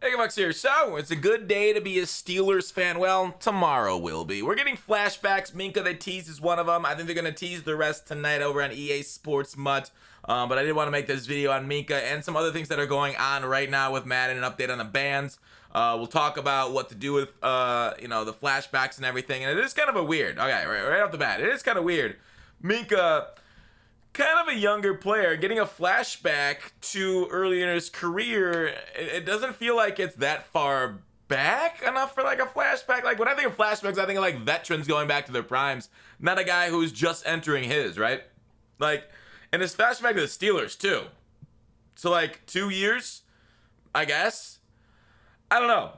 Hey, Bucks here. So, it's a good day to be a Steelers fan. Well, tomorrow will be. We're getting flashbacks. Minka, they teased is one of them. I think they're going to tease the rest tonight over on EA Sports Mutt. But I did want to make this video on Minka and some other things that are going on right now with Madden, an update on the bans. We'll talk about what to do with, the flashbacks and everything. And it is kind of a weird. Okay, right off the bat, it is kind of weird. Minka, kind of a younger player, getting a flashback to early in his career, it doesn't feel like it's that far back enough for like a flashback. Like when I think of flashbacks, I think of like veterans going back to their primes, not a guy who's just entering his, right? Like, and his flashback to the Steelers too. So like 2 years, I guess. I don't know.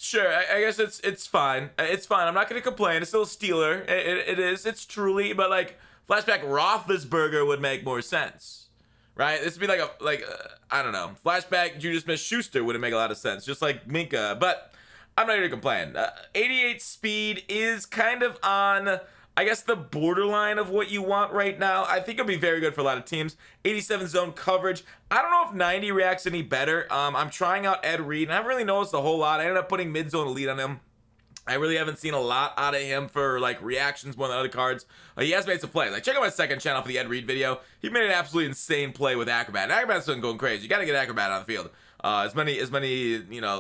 Sure, I guess it's fine. It's fine. I'm not gonna complain. It's still a Steeler. It is. It's truly, but like. Flashback Roethlisberger would make more sense, right? This would be like I don't know. Flashback Juju Smith-Schuster wouldn't make a lot of sense, just like Minka. But I'm not here to complain. 88 speed is kind of on, I guess, the borderline of what you want right now. I think it'll be very good for a lot of teams. 87 zone coverage. I don't know if 90 reacts any better. I'm trying out Ed Reed, and I haven't really noticed a whole lot. I ended up putting mid-zone elite on him. I really haven't seen a lot out of him for like reactions more than other cards. He has made some plays. Like check out my second channel for the Ed Reed video. He made an absolutely insane play with Acrobat. And Acrobat's been going crazy. You got to get Acrobat on the field. As many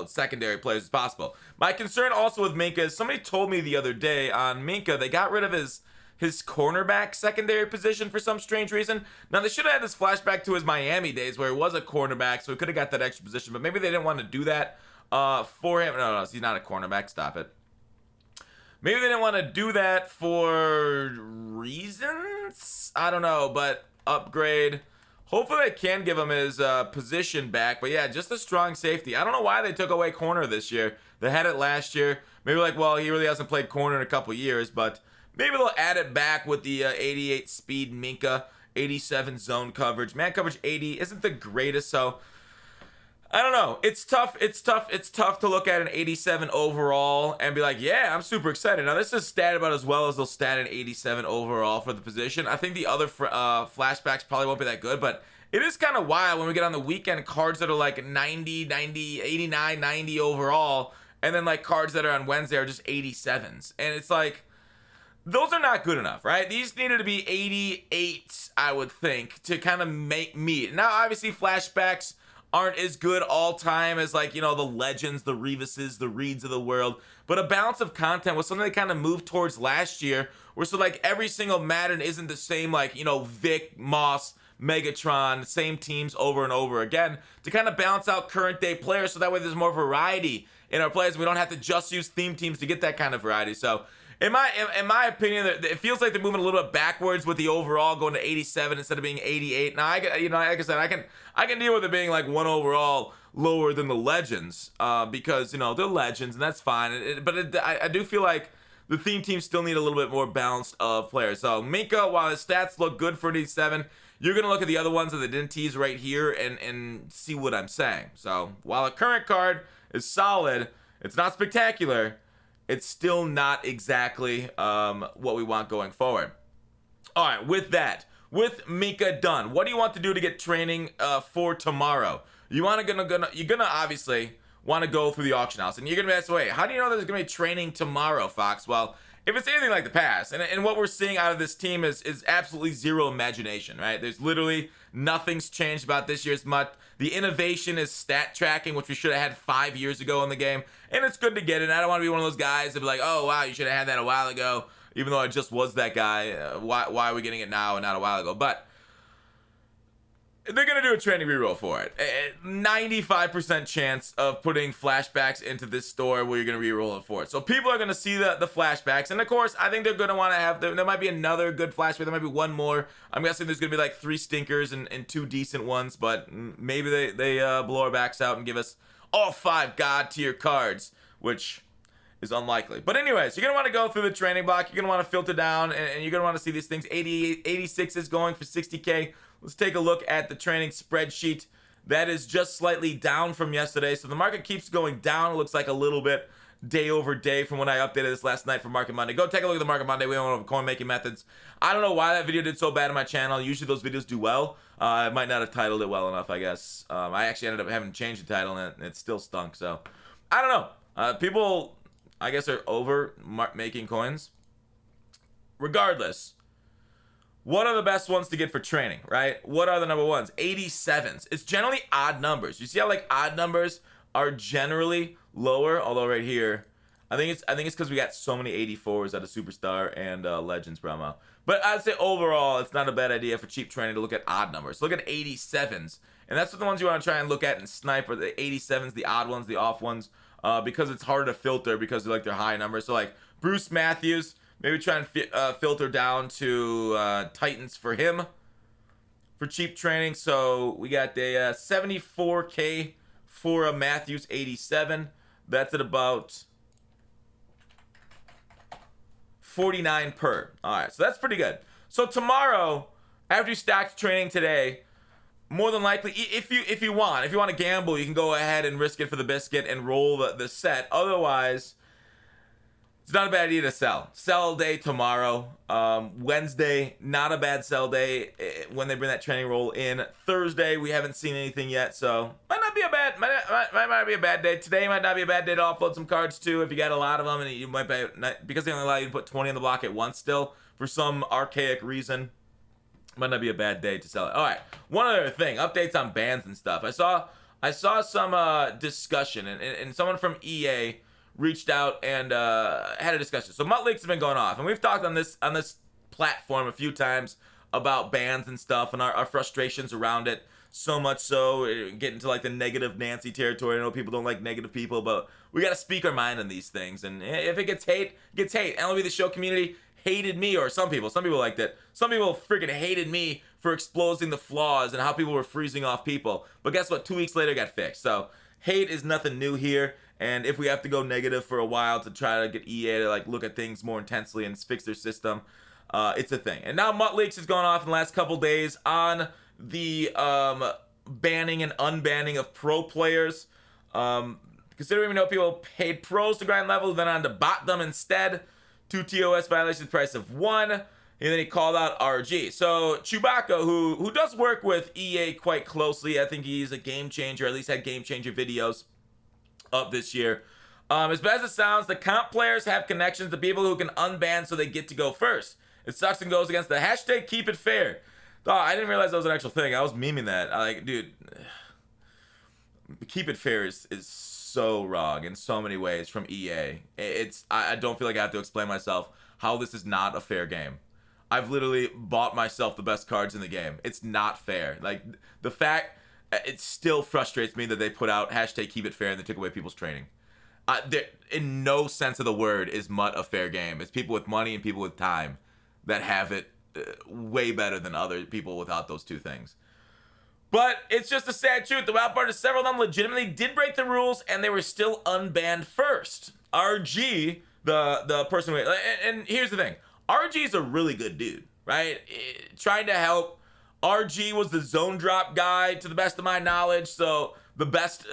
secondary players as possible. My concern also with Minka is somebody told me the other day on Minka they got rid of his cornerback secondary position for some strange reason. Now they should have had this flashback to his Miami days where he was a cornerback, so he could have got that extra position. But maybe they didn't want to do that for him. No, he's not a cornerback. Stop it. Maybe they didn't want to do that for reasons? I don't know, but upgrade. Hopefully they can give him his position back. But yeah, just a strong safety. I don't know why they took away corner this year. They had it last year. Maybe like, well, he really hasn't played corner in a couple years. But maybe they'll add it back with the 88 speed Minka, 87 zone coverage. Man coverage 80 isn't the greatest, so... I don't know. It's tough to look at an 87 overall and be like, yeah, I'm super excited. Now, this is stat about as well as they'll stat an 87 overall for the position. I think the other flashbacks probably won't be that good, but it is kind of wild when we get on the weekend cards that are like 90, 89, 90 overall, and then like cards that are on Wednesday are just 87s. And it's like, those are not good enough, right? These needed to be 88, I would think, to kind of make meet. Now, obviously, flashbacks aren't as good all time as like, the legends, the Reeveses, the Reeds of the world, but a balance of content was something they kind of moved towards last year, where so like every single Madden isn't the same, like, Vic, Moss, Megatron, same teams over and over again, to kind of balance out current day players, so that way there's more variety in our players. We don't have to just use theme teams to get that kind of variety. So in my opinion, it feels like they're moving a little bit backwards with the overall going to 87 instead of being 88. Now, like I said, I can deal with it being like one overall lower than the legends, because they're legends and that's fine. But I do feel like the theme teams still need a little bit more balanced players. So Minka, while his stats look good for 87, you're gonna look at the other ones that they didn't tease right here and see what I'm saying. So while a current card is solid, it's not spectacular. It's still not exactly what we want going forward. All right, with that, with Minka done, what do you want to do to get training for tomorrow? You're gonna obviously want to go through the auction house, and you're gonna ask, wait, how do you know there's gonna be training tomorrow, Fox? Well, if it's anything like the past, and what we're seeing out of this team is absolutely zero imagination, right? There's literally nothing's changed about this year's MUT. The innovation is stat tracking, which we should have had 5 years ago in the game, and it's good to get it. I don't want to be one of those guys that be like, oh wow, you should have had that a while ago, even though I just was that guy. Why are we getting it now and not a while ago? But they're going to do a training reroll for it. 95% chance of putting flashbacks into this store where you're going to reroll it for it. So people are going to see the flashbacks. And of course, I think they're going to want to have, there might be another good flashback. There might be one more. I'm guessing there's going to be like 3 stinkers and 2 decent ones. But maybe they blow our backs out and give us all 5 god tier cards, which is unlikely. But anyways, you're going to want to go through the training block. You're going to want to filter down, and you're going to want to see these things. 86 is going for 60K. Let's take a look at the training spreadsheet. That is just slightly down from yesterday. So the market keeps going down, it looks like a little bit. day over day from when I updated this last night for Market Monday. Go take a look at the Market Monday. We don't have coin making methods. I don't know why that video did so bad on my channel. Usually those videos do well. I might not have titled it well enough, I guess. I actually ended up having to change the title, and it still stunk. So I don't know. People, I guess, are over making coins. Regardless, what are the best ones to get for training, right? What are the number ones? 87s. It's generally odd numbers. You see how like odd numbers are generally lower, although right here, I think it's because we got so many 84s at a Superstar and Legends promo. But I'd say overall, it's not a bad idea for cheap training to look at odd numbers. Look at 87s, and that's what the ones you want to try and look at and snipe are the 87s, the odd ones, the off ones, because it's harder to filter because they're high numbers. So like Bruce Matthews, maybe try and filter down to Titans for him for cheap training. So we got the 74K for a Matthews 87. That's at about 49 per. All right, so that's pretty good. So tomorrow, after you stacked training today, more than likely, if you want to gamble, you can go ahead and risk it for the biscuit and roll the set. Otherwise, it's not a bad idea to sell. Sell day tomorrow. Wednesday, not a bad sell day when they bring that training roll in. Thursday, we haven't seen anything yet, so might not be a bad day. Today might not be a bad day to offload some cards too if you got a lot of them, and you might be, because they only allow you to put 20 on the block at once still for some archaic reason. Might not be a bad day to sell it. All right, one other thing, updates on bans and stuff. I saw some discussion, and someone from EA reached out and had a discussion. So Mutt Leaks have been going off, and we've talked on this platform a few times about bans and stuff and our frustrations around it. So much so, getting to like the negative Nancy territory. I know people don't like negative people, but we got to speak our mind on these things. And if it gets hate, it gets hate. MLB The Show community hated me, or some people liked it. Some people freaking hated me for exposing the flaws and how people were freezing off people. But guess what? 2 weeks later, it got fixed. So hate is nothing new here. And if we have to go negative for a while to try to get EA to like look at things more intensely and fix their system, it's a thing. And now Mutt Leaks has gone off in the last couple days on the banning and unbanning of pro players. Considering we know people paid pros to grind level, then on to bot them instead. 2 TOS violations, price of 1. And then he called out RG. So Chewbacca, who does work with EA quite closely, I think he's a game changer, at least had game changer videos up this year. As bad as it sounds, the comp players have connections to people who can unban so they get to go first. It sucks and goes against the hashtag keep it fair. Oh, I didn't realize that was an actual thing. I was memeing that. Dude, keep it fair is so wrong in so many ways from EA. I don't feel like I have to explain myself how this is not a fair game. I've literally bought myself the best cards in the game. It's not fair. Like, the fact, it still frustrates me that they put out hashtag keep it fair and they took away people's training. In no sense of the word is Mutt a fair game. It's people with money and people with time that have it way better than other people without those two things. But it's just a sad truth. The wild part is several of them legitimately did break the rules and they were still unbanned first. RG, the person who, and here's the thing. RG is a really good dude, right? Trying to help. RG was the zone drop guy to the best of my knowledge. So the best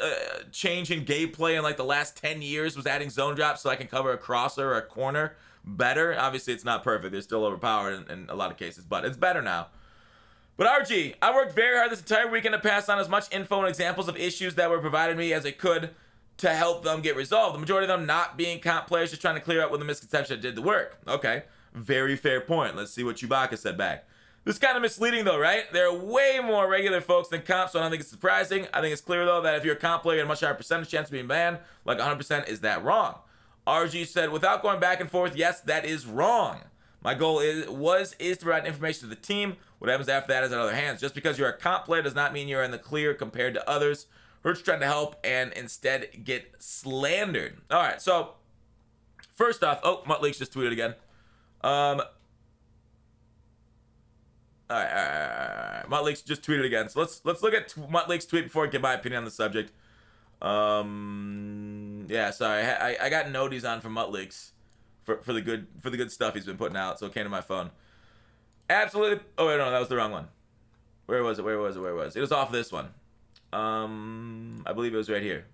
change in gameplay in like the last 10 years was adding zone drop so I can cover a crosser or a corner better. Obviously it's not perfect. They're still overpowered in a lot of cases, but it's better now. But RG, I worked very hard this entire weekend to pass on as much info and examples of issues that were provided me as I could to help them get resolved. The majority of them not being comp players, just trying to clear up with the misconception that did the work. Okay, very fair point. Let's see what Chewbacca said back. This is kind of misleading though, right? There are way more regular folks than comp, so I don't think it's surprising. I think it's clear though that if you're a comp player, you have a much higher percentage chance of being banned. Like 100%, is that wrong? RG said, without going back and forth, yes, that is wrong. My goal is to provide information to the team. What happens after that is in other hands. Just because you're a comp player does not mean you're in the clear compared to others. We're just trying to help and instead get slandered. All right, so first off, oh, Mutt Leaks just tweeted again. All right. Mutt Leaks just tweeted again. So let's look at Mutt Leaks' tweet before I give my opinion on the subject. Yeah, sorry, I got noties on from Mutt Leaks for the good stuff he's been putting out, so it came to my phone. Absolutely. Oh wait, no, that was the wrong one. Where was it? It was off this one. I believe it was right here.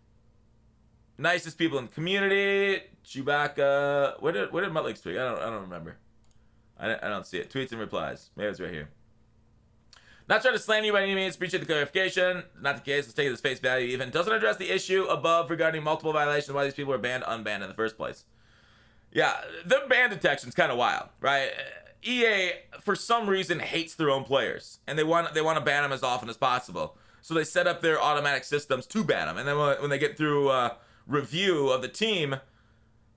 Nicest people in the community. Chewbacca. Where did Mutlick speak? I don't remember. I don't see it. Tweets and replies. Maybe it's right here. Not trying to slander you by any means. Appreciate the clarification. Not the case. Let's take it as face value. Even doesn't address the issue above regarding multiple violations. Why these people were banned, unbanned in the first place. Yeah, the ban detection's kind of wild, right? EA for some reason hates their own players, and they want to ban them as often as possible. So they set up their automatic systems to ban them, and then when they get through review of the team,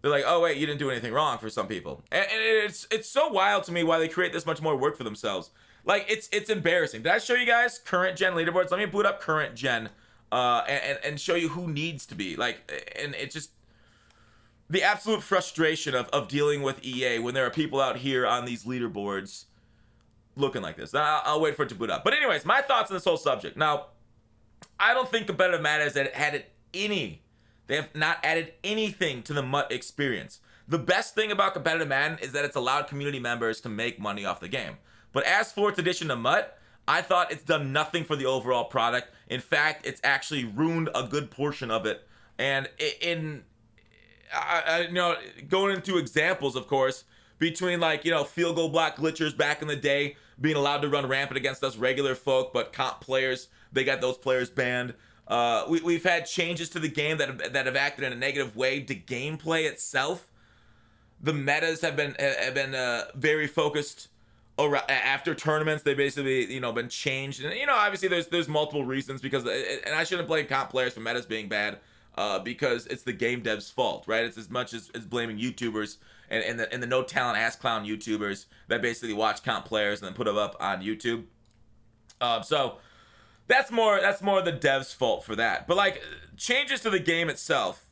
they're like, oh wait, you didn't do anything wrong for some people. And it's so wild to me why they create this much more work for themselves. Like, it's embarrassing. Did I show you guys current gen leaderboards? Let me boot up current gen and show you who needs to be. Like, and it just, the absolute frustration of dealing with EA when there are people out here on these leaderboards looking like this. I'll wait for it to boot up. But anyways, my thoughts on this whole subject. Now, I don't think competitive matters that it had they have not added anything to the MUT experience. The best thing about competitive Madden is that it's allowed community members to make money off the game. But as for its addition to MUT, I thought it's done nothing for the overall product. In fact, it's actually ruined a good portion of it. And going into examples, of course, between like, field goal block glitchers back in the day being allowed to run rampant against us regular folk, but comp players, they got those players banned. We've had changes to the game that have acted in a negative way to gameplay itself. The metas have been very focused after tournaments. They basically been changed, and obviously there's multiple reasons because and I shouldn't blame comp players for metas being bad because it's the game dev's fault, right? It's as much as blaming YouTubers and the no talent ass clown YouTubers that basically watch comp players and then put them up on YouTube. So that's more the dev's fault for that. But like changes to the game itself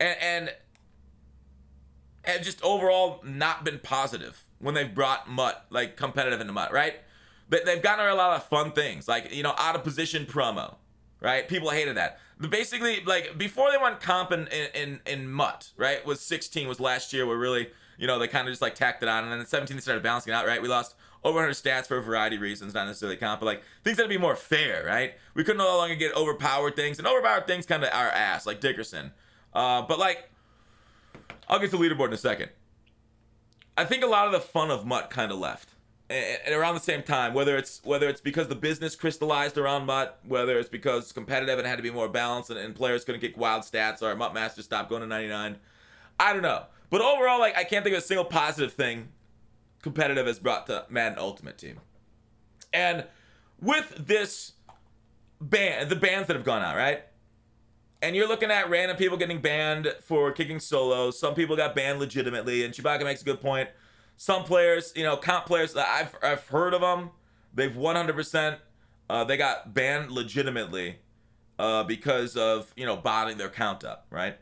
and just overall not been positive when they've brought MUT, like competitive into MUT, right? But they've gotten a lot of fun things, like, out of position promo, right? People hated that. But basically, like, before they went comp in MUT, right, was 16 was last year where really, they kind of just like tacked it on. And then in 17 they started balancing it out, right? We lost over 100 stats for a variety of reasons, not necessarily comp, but like things that would be more fair, right? We couldn't no longer get overpowered things, and overpowered things kind of our ass, like Dickerson. But like, I'll get to leaderboard in a second. I think a lot of the fun of MUT kind of left, and around the same time, whether it's because the business crystallized around MUT, whether it's because it's competitive and had to be more balanced, and players couldn't get wild stats, or MUT Master stopped going to 99. I don't know, but overall, like, I can't think of a single positive thing competitive has brought to Madden Ultimate Team. And with this ban, the bans that have gone out, right? And you're looking at random people getting banned for kicking solos. Some people got banned legitimately, and Chewbacca makes a good point. Some players, comp players, I've heard of them. They've 100%, they got banned legitimately because of, botting their count up, right?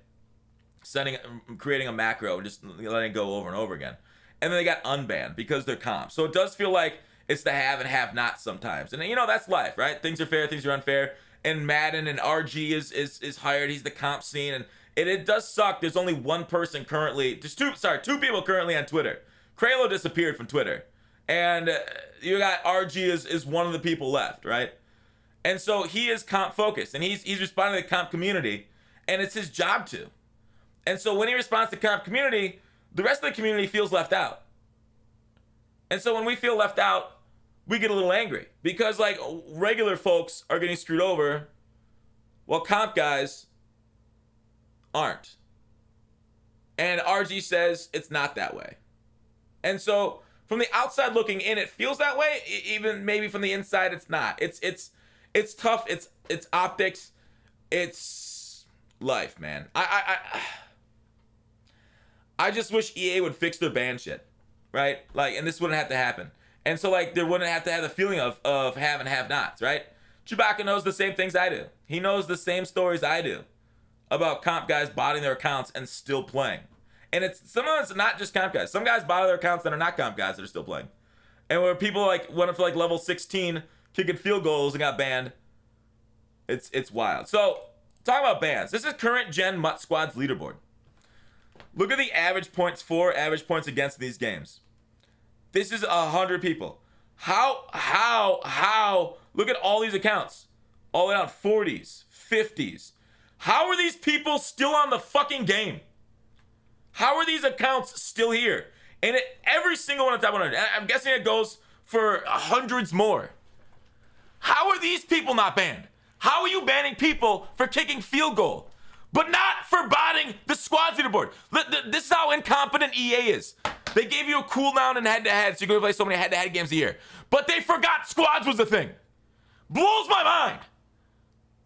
Creating a macro and just letting it go over and over again. And then they got unbanned because they're comp. So it does feel like it's the have and have not sometimes. And that's life, right? Things are fair, things are unfair. And Madden and RG is hired. He's the comp scene. And it does suck. There's only one person currently. There's two people currently on Twitter. Kralo disappeared from Twitter. And you got RG is one of the people left, right? And so he is comp focused. And he's responding to the comp community. And it's his job to. And so when he responds to comp community, the rest of the community feels left out. And so when we feel left out, we get a little angry because like regular folks are getting screwed over while comp guys aren't. And RG says it's not that way. And so from the outside looking in, it feels that way. Even maybe from the inside, it's not. It's tough. It's optics. It's life, man. I just wish EA would fix their ban shit, right? Like, and this wouldn't have to happen. And so, like, there wouldn't have to have the feeling of have and have-nots, right? Chewbacca knows the same things I do. He knows the same stories I do about comp guys botting their accounts and still playing. And some of it's not just comp guys. Some guys bot their accounts that are not comp guys that are still playing. And where people, like, went up to, like, level 16, kicking field goals and got banned, it's wild. So, talking about bans. This is current gen MUT Squad's leaderboard. Look at the average points for, average points against these games. This is 100 people. How? Look at all these accounts. All the way down 40s, 50s. How are these people still on the fucking game? How are these accounts still here? And every single one of the top 100, I'm guessing it goes for hundreds more. How are these people not banned? How are you banning people for kicking field goal, but not for botting the squads leaderboard? This is how incompetent EA is. They gave you a cooldown in head-to-head, so you're going to play so many head-to-head games a year. But they forgot squads was the thing. Blows my mind.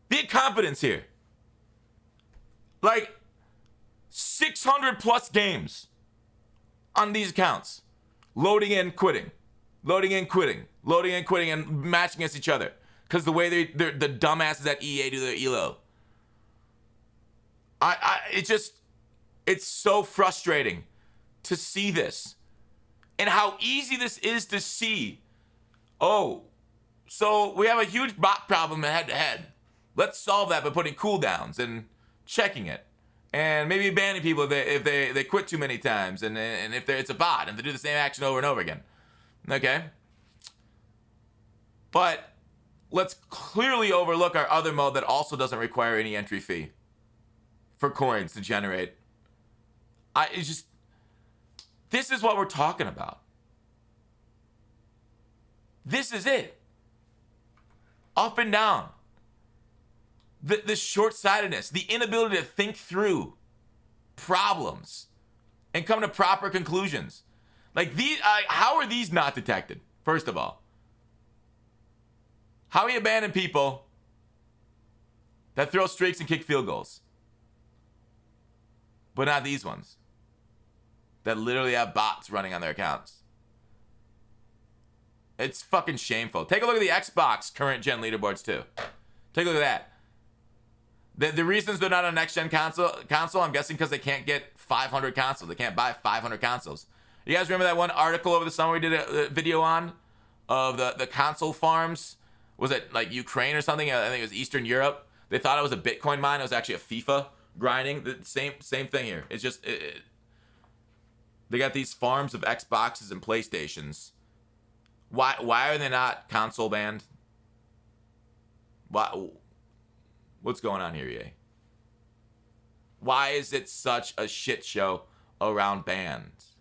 The incompetence here. Like, 600 plus games on these accounts. Loading in, quitting. Loading in, quitting. Loading in, quitting, and matching against each other. Because the way the dumbasses at EA do their ELO. It's so frustrating to see this. And how easy this is to see. Oh, so we have a huge bot problem in head-to-head. Let's solve that by putting cooldowns and checking it. And maybe banning people if they quit too many times. And if it's a bot and they do the same action over and over again. Okay? But let's clearly overlook our other mode that also doesn't require any entry fee for coins to generate. This is what we're talking about. This is it. Up and down. The short-sightedness, the inability to think through problems and come to proper conclusions. Like these, how are these not detected? First of all, how are you banning people that throw streaks and kick field goals, but not these ones that literally have bots running on their accounts? It's fucking shameful. Take a look at the Xbox current gen leaderboards too. Take a look at that. The reasons they're not on next gen console, I'm guessing because they can't get 500 consoles. They can't buy 500 consoles. You guys remember that one article over the summer we did a video on of the console farms? Was it like Ukraine or something? I think it was Eastern Europe. They thought it was a Bitcoin mine. It was actually a FIFA grinding. The same thing here. It's just they got these farms of Xboxes and PlayStations. Why are they not console banned? What's going on here, EA? Why is it such a shit show around bans?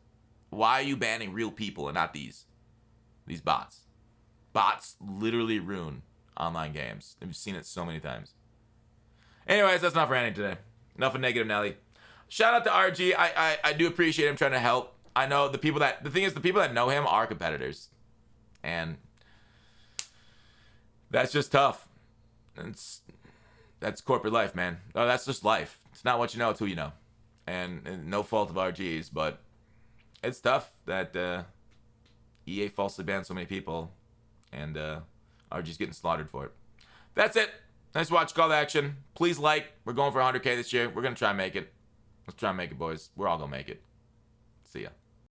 Why are you banning real people and not these bots? Bots literally ruin online games. We've seen it so many times. Anyways, that's not for anything today. Enough of negative Nelly. Shout out to RG. I do appreciate him trying to help. I know the people that know him are competitors. And that's just tough. That's corporate life, man. Oh, that's just life. It's not what you know, it's who you know. And no fault of RG's, but it's tough that EA falsely banned so many people, and RG's getting slaughtered for it. That's it. Nice watch, call to action. Please like. We're going for 100K this year. We're going to try and make it. Let's try and make it, boys. We're all going to make it. See ya.